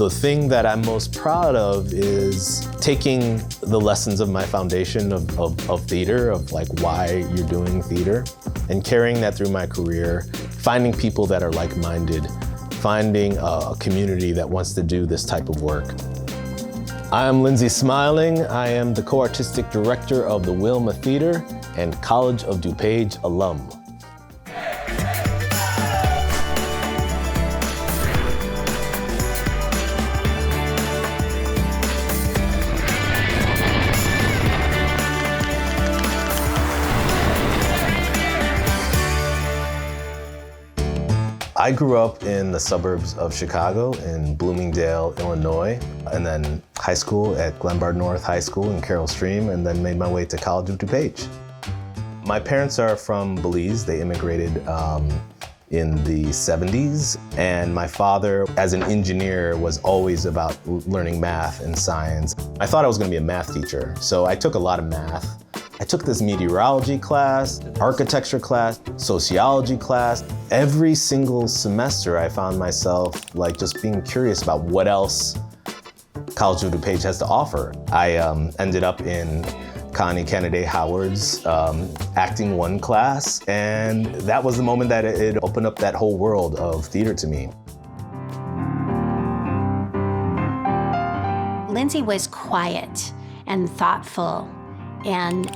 The thing that I'm most proud of is taking the lessons of my foundation of theater, of like why you're doing theater, and carrying that through my career, finding people that are like-minded, finding a community that wants to do this type of work. I am Lindsay Smiling. I am the co-artistic director of the Wilma Theater and College of DuPage alum. I grew up in the suburbs of Chicago in Bloomingdale, Illinois, and then high school at Glenbard North High School in Carroll Stream, and then made my way to College of DuPage. My parents are from Belize. They immigrated in the 70s, and my father, as an engineer, was always about learning math and science. I thought I was gonna be a math teacher, so I took a lot of math. I took this meteorology class, architecture class, sociology class. Every single semester I found myself like just being curious about what else College of DuPage has to offer. I ended up in Connie Kennedy Howard's Acting 1 class, and that was the moment that it opened up that whole world of theater to me. Lindsay was quiet and thoughtful, and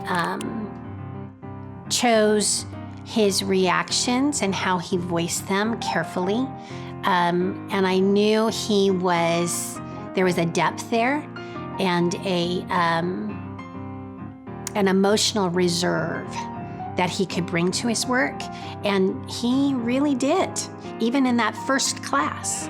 chose his reactions and how he voiced them carefully. And I knew there was a depth there and an emotional reserve that he could bring to his work. And he really did, even in that first class.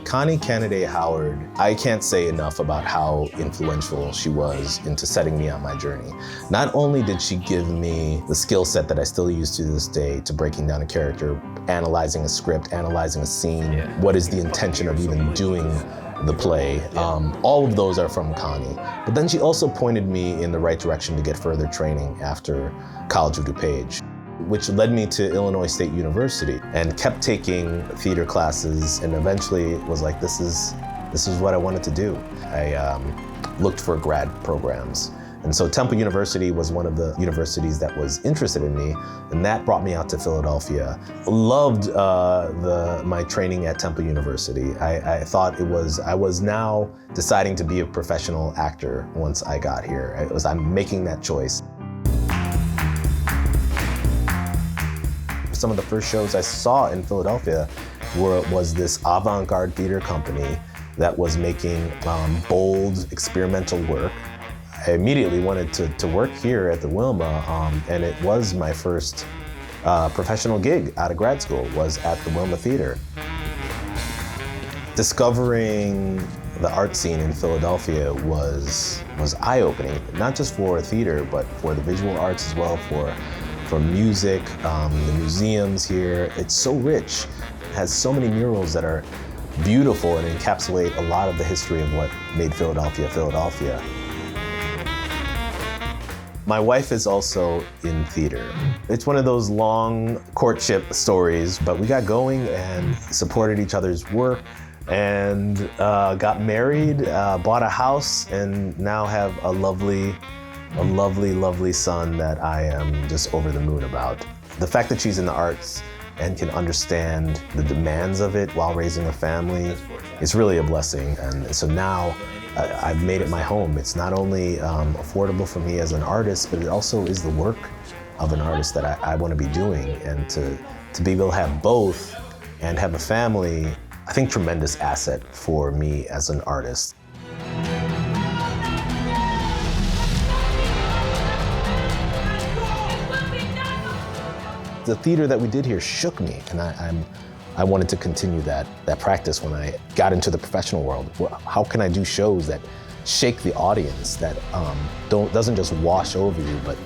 Connie Kennedy Howard, I can't say enough about how influential she was into setting me on my journey. Not only did she give me the skill set that I still use to this day to breaking down a character, analyzing a script, analyzing a scene, what is the intention of even doing the play. All of those are from Connie. But then she also pointed me in the right direction to get further training after College of DuPage, which led me to Illinois State University, and kept taking theater classes, and eventually was like, this is what I wanted to do. I looked for grad programs. And so Temple University was one of the universities that was interested in me, and that brought me out to Philadelphia. Loved my training at Temple University. I thought I was now deciding to be a professional actor once I got here. I'm making that choice. Some of the first shows I saw in Philadelphia was this avant-garde theater company that was making bold, experimental work. I immediately wanted to work here at the Wilma, and it was my first professional gig out of grad school, was at the Wilma Theater. Discovering the art scene in Philadelphia was eye-opening, not just for theater, but for the visual arts as well, for music, the museums here. It's so rich. It has so many murals that are beautiful and encapsulate a lot of the history of what made Philadelphia, Philadelphia. My wife is also in theater. It's one of those long courtship stories, but we got going and supported each other's work, and got married, bought a house, and now have a lovely, lovely son that I am just over the moon about. The fact that she's in the arts and can understand the demands of it while raising a family is really a blessing. And so now I've made it my home. It's not only affordable for me as an artist, but it also is the work of an artist that I want to be doing. And to be able to have both and have a family, I think tremendous asset for me as an artist. The theater that we did here shook me, and I wanted to continue that practice when I got into the professional world. How can I do shows that shake the audience, that doesn't just wash over you, but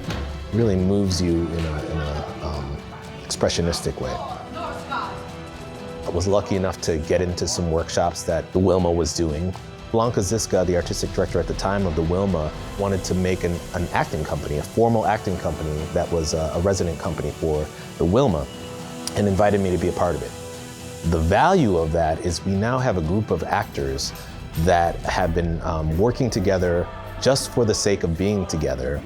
really moves you in a expressionistic way. I was lucky enough to get into some workshops that the Wilma was doing. Blanca Ziska, the artistic director at the time of the Wilma, wanted to make an acting company, a formal acting company that was a resident company for the Wilma, and invited me to be a part of it. The value of that is we now have a group of actors that have been working together just for the sake of being together.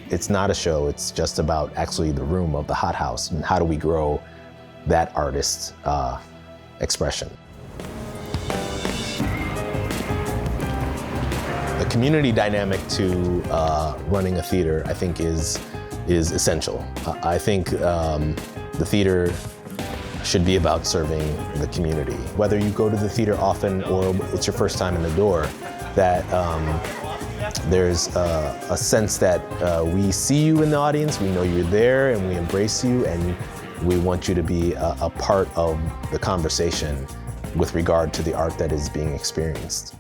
It's not a show, it's just about actually the room of the hot house and how do we grow that artist's expression. The community dynamic to running a theater, I think, is essential. I think the theater should be about serving the community. Whether you go to the theater often or it's your first time in the door, that there's a sense that we see you in the audience, we know you're there, and we embrace you, and we want you to be a part of the conversation with regard to the art that is being experienced.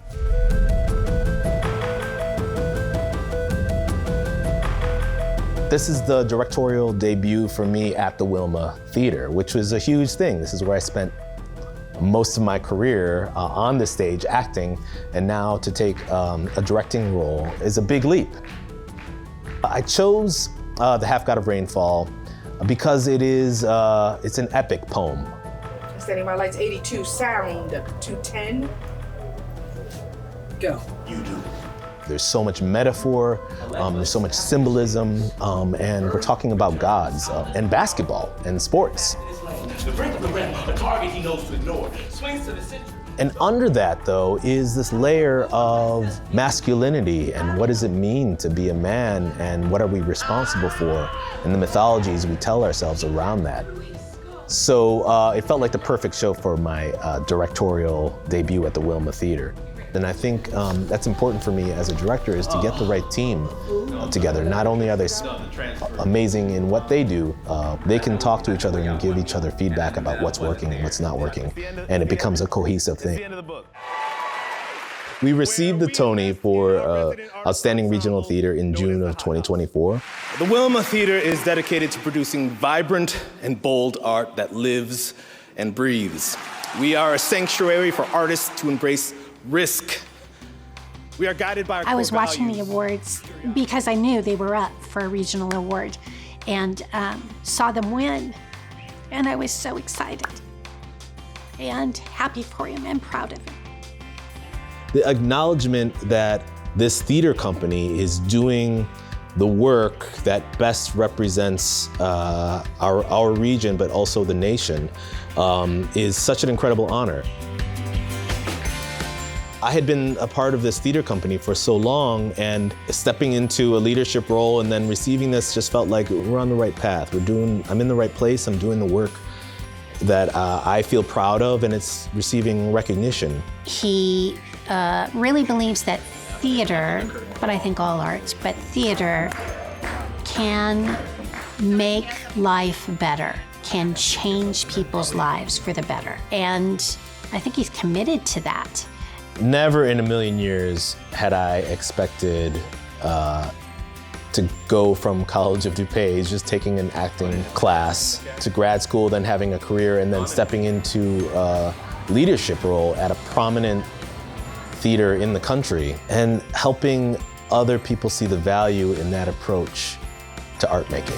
This is the directorial debut for me at the Wilma Theater, which was a huge thing. This is where I spent most of my career on the stage acting, and now to take a directing role is a big leap. I chose The Half God of Rainfall because it's an epic poem. Standing by lights, 82, sound, 210. Go. You do. There's so much metaphor, there's so much symbolism, and we're talking about gods and basketball and sports. The brink of the rim, a target he knows to ignore, swings to the center. And under that, though, is this layer of masculinity and what does it mean to be a man and what are we responsible for and the mythologies we tell ourselves around that. So it felt like the perfect show for my directorial debut at the Wilma Theater. And I think that's important for me as a director is to get the right team together. Not only are they amazing in what they do, they can talk to each other and give each other feedback about what's working and what's not working. And it becomes a cohesive thing. We received the Tony for Outstanding Regional Theater in June of 2024. The Wilma Theater is dedicated to producing vibrant and bold art that lives and breathes. We are a sanctuary for artists to embrace risk. We are guided by our core I was watching values. the awards because I knew they were up for a regional award and saw them win. And I was so excited and happy for him and proud of him. The acknowledgement that this theater company is doing the work that best represents our region, but also the nation, is such an incredible honor. I had been a part of this theater company for so long, and stepping into a leadership role and then receiving this just felt like we're on the right path. I'm in the right place, I'm doing the work that I feel proud of, and it's receiving recognition. He really believes that theater, but I think all arts, but theater can make life better, can change people's lives for the better. And I think he's committed to that. Never in a million years had I expected to go from College of DuPage, just taking an acting class, to grad school, then having a career, and then stepping into a leadership role at a prominent theater in the country, and helping other people see the value in that approach to art making.